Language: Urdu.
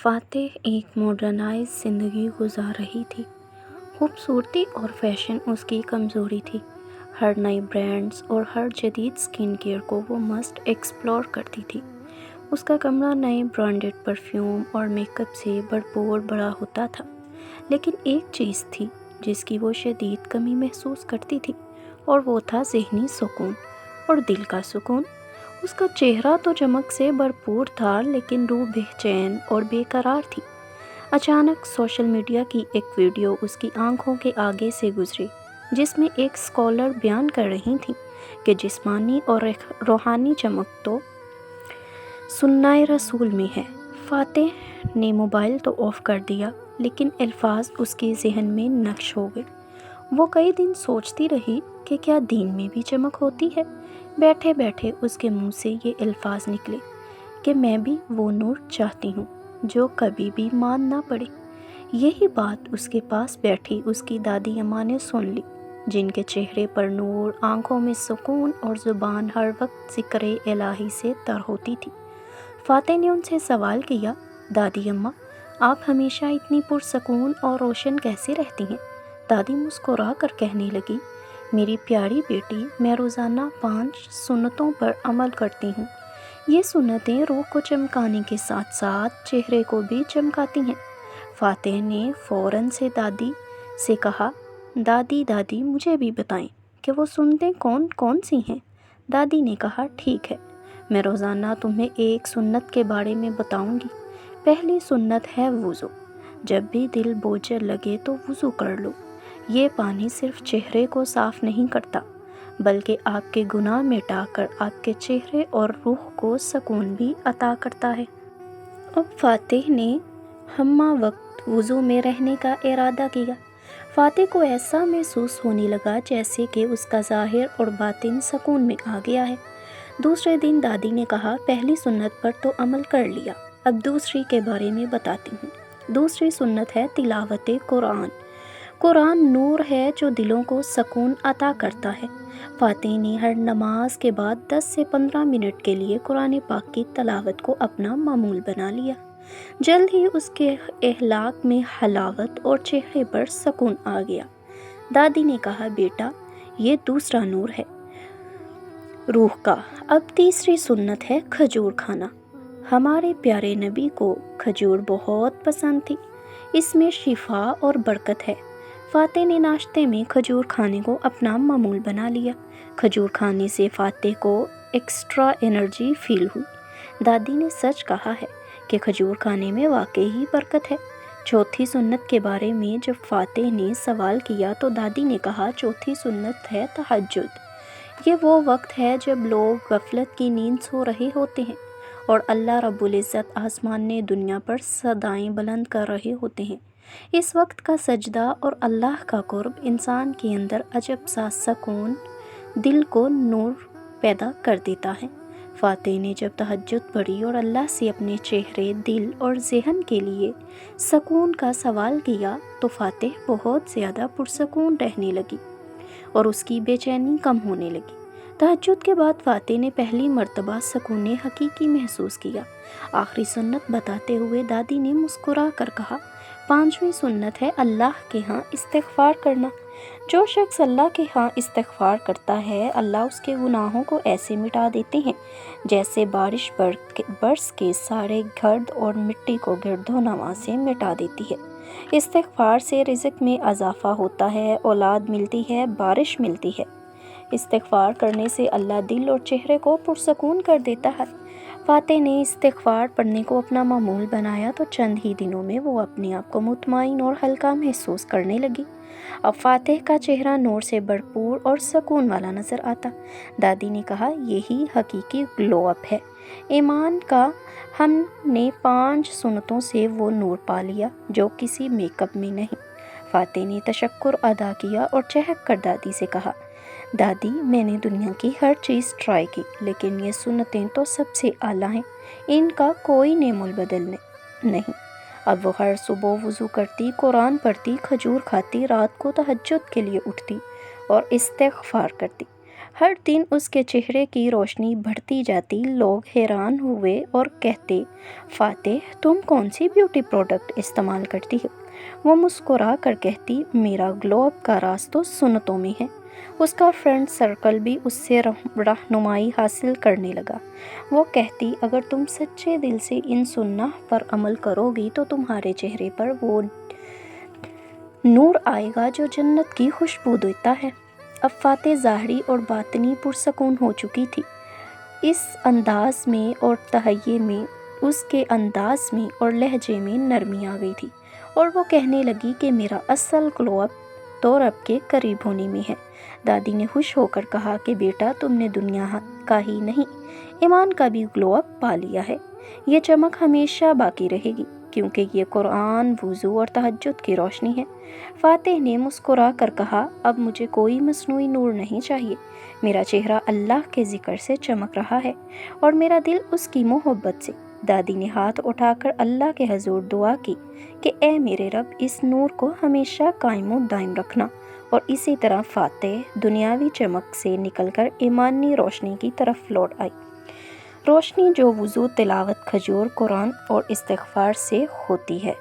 فاتح ایک ماڈرنائز زندگی گزار رہی تھی۔ خوبصورتی اور فیشن اس کی کمزوری تھی۔ ہر نئے برانڈز اور ہر جدید سکن کیئر کو وہ مسٹ ایکسپلور کرتی تھی۔ اس کا کمرہ نئے برانڈڈ پرفیوم اور میک اپ سے بھرپور بڑا ہوتا تھا، لیکن ایک چیز تھی جس کی وہ شدید کمی محسوس کرتی تھی، اور وہ تھا ذہنی سکون اور دل کا سکون۔ اس کا چہرہ تو چمک سے بھرپور تھا، لیکن روح بے چین اور بے قرار تھی۔ اچانک سوشل میڈیا کی ایک ویڈیو اس کی آنکھوں کے آگے سے گزری، جس میں ایک اسکالر بیان کر رہی تھی کہ جسمانی اور روحانی چمک تو سنہ رسول میں ہے۔ فاتح نے موبائل تو آف کر دیا، لیکن الفاظ اس کے ذہن میں نقش ہو گئے۔ وہ کئی دن سوچتی رہی کہ کیا دین میں بھی چمک ہوتی ہے۔ بیٹھے بیٹھے اس کے منہ سے یہ الفاظ نکلے کہ میں بھی وہ نور چاہتی ہوں جو کبھی بھی مان نہ پڑے۔ یہی بات اس کے پاس بیٹھی اس کی دادی اماں نے سن لی، جن کے چہرے پر نور، آنکھوں میں سکون اور زبان ہر وقت ذکر الہی سے تر ہوتی تھی۔ فاتح نے ان سے سوال کیا، دادی اماں، آپ ہمیشہ اتنی پرسکون اور روشن کیسے رہتی ہیں؟ دادی مسکرا کر کہنے لگی، میری پیاری بیٹی، میں روزانہ 5 سنتوں پر عمل کرتی ہوں۔ یہ سنتیں روح کو چمکانے کے ساتھ ساتھ چہرے کو بھی چمکاتی ہیں۔ فاتح نے فوراً سے دادی سے کہا، دادی مجھے بھی بتائیں کہ وہ سنتیں کون کون سی ہیں۔ دادی نے کہا، ٹھیک ہے، میں روزانہ تمہیں ایک سنت کے بارے میں بتاؤں گی۔ پہلی سنت ہے وضو۔ جب بھی دل بوجھل لگے تو وضو کر لو۔ یہ پانی صرف چہرے کو صاف نہیں کرتا، بلکہ آپ کے گناہ مٹا کر آپ کے چہرے اور روح کو سکون بھی عطا کرتا ہے۔ اب فاتح نے ہمہ وقت وضو میں رہنے کا ارادہ کیا۔ فاتح کو ایسا محسوس ہونے لگا جیسے کہ اس کا ظاہر اور باطن سکون میں آ گیا ہے۔ دوسرے دن دادی نے کہا، پہلی سنت پر تو عمل کر لیا، اب دوسری کے بارے میں بتاتی ہوں۔ دوسری سنت ہے تلاوت قرآن۔ قرآن نور ہے جو دلوں کو سکون عطا کرتا ہے۔ فاتح نے ہر نماز کے بعد 10 سے 15 منٹ کے لیے قرآن پاک کی تلاوت کو اپنا معمول بنا لیا۔ جلد ہی اس کے اخلاق میں حلاوت اور چہرے پر سکون آ گیا۔ دادی نے کہا، بیٹا، یہ دوسرا نور ہے روح کا۔ اب تیسری سنت ہے کھجور کھانا۔ ہمارے پیارے نبی کو کھجور بہت پسند تھی، اس میں شفا اور برکت ہے۔ فاتح نے ناشتے میں کھجور کھانے کو اپنا معمول بنا لیا۔ کھجور کھانے سے فاتح کو ایکسٹرا انرجی فیل ہوئی۔ دادی نے سچ کہا ہے کہ کھجور کھانے میں واقعی ہی برکت ہے۔ چوتھی سنت کے بارے میں جب فاتح نے سوال کیا تو دادی نے کہا، چوتھی سنت ہے تہجد۔ یہ وہ وقت ہے جب لوگ غفلت کی نیند سو رہے ہوتے ہیں اور اللہ رب العزت آسمان دنیا پر صدائیں بلند کر رہے ہوتے ہیں۔ اس وقت کا سجدہ اور اللہ کا قرب انسان کے اندر عجب سا سکون، دل کو نور پیدا کر دیتا ہے۔ فاتح نے جب تہجد پڑھی اور اللہ سے اپنے چہرے، دل اور ذہن کے لیے سکون کا سوال کیا تو فاتح بہت زیادہ پرسکون رہنے لگی اور اس کی بے چینی کم ہونے لگی۔ تہجد کے بعد فاتح نے پہلی مرتبہ سکون حقیقی محسوس کیا۔ آخری سنت بتاتے ہوئے دادی نے مسکرا کر کہا، 5ویں سنت ہے اللہ کے ہاں استغفار کرنا۔ جو شخص اللہ کے ہاں استغفار کرتا ہے، اللہ اس کے گناہوں کو ایسے مٹا دیتے ہیں جیسے بارش برس کے سارے گرد اور مٹی کو گرد و نواح سے مٹا دیتی ہے۔ استغفار سے رزق میں اضافہ ہوتا ہے، اولاد ملتی ہے، بارش ملتی ہے۔ استغفار کرنے سے اللہ دل اور چہرے کو پرسکون کر دیتا ہے۔ فاتح نے استغفار پڑھنے کو اپنا معمول بنایا تو چند ہی دنوں میں وہ اپنے آپ کو مطمئن اور ہلکا محسوس کرنے لگی۔ اب فاتح کا چہرہ نور سے بھرپور اور سکون والا نظر آتا۔ دادی نے کہا، یہی حقیقی گلو اپ ہے ایمان کا۔ ہم نے 5 سنتوں سے وہ نور پا لیا جو کسی میک اپ میں نہیں۔ فاتح نے تشکر ادا کیا اور چہک کر دادی سے کہا، دادی، میں نے دنیا کی ہر چیز ٹرائی کی، لیکن یہ سنتیں تو سب سے اعلیٰ ہیں، ان کا کوئی نعم البدل نہیں۔ اب وہ ہر صبح وضو کرتی، قرآن پڑھتی، کھجور کھاتی، رات کو تہجد کے لیے اٹھتی اور استغفار کرتی۔ ہر دن اس کے چہرے کی روشنی بڑھتی جاتی۔ لوگ حیران ہوئے اور کہتے، فاتح تم کون سی بیوٹی پروڈکٹ استعمال کرتی ہو؟ وہ مسکرا کر کہتی، میرا گلو اپ کا راز تو سنتوں میں ہے۔ اس کا فرینڈ سرکل بھی اس سے رہنمائی حاصل کرنے لگا۔ وہ کہتی، اگر تم سچے دل سے ان سنت پر عمل کرو گی تو تمہارے چہرے پر وہ نور آئے گا جو جنت کی خوشبو دیتا ہے۔ اب فاتح ظاہری اور باطنی پرسکون ہو چکی تھی۔ اس انداز میں اور تہیے میں، اس کے انداز میں اور لہجے میں نرمی آ گئی تھی، اور وہ کہنے لگی کہ میرا اصل گلو اپ تو رب کے قریب ہونے میں ہے۔ دادی نے خوش ہو کر کہا کہ بیٹا تم نے دنیا کا ہی نہیں، ایمان کا بھی گلو اپ پا لیا ہے۔ یہ چمک ہمیشہ باقی رہے گی، کیونکہ یہ قرآن، وضو اور تہجد کی روشنی ہے۔ فاتح نے مسکرا کر کہا، اب مجھے کوئی مصنوعی نور نہیں چاہیے۔ میرا چہرہ اللہ کے ذکر سے چمک رہا ہے اور میرا دل اس کی محبت سے۔ دادی نے ہاتھ اٹھا کر اللہ کے حضور دعا کی کہ اے میرے رب، اس نور کو ہمیشہ قائم و دائم رکھنا۔ اور اسی طرح فاتح دنیاوی چمک سے نکل کر ایمانی روشنی کی طرف لوٹ آئی، روشنی جو وضو، تلاوت، کھجور، قرآن اور استغفار سے ہوتی ہے۔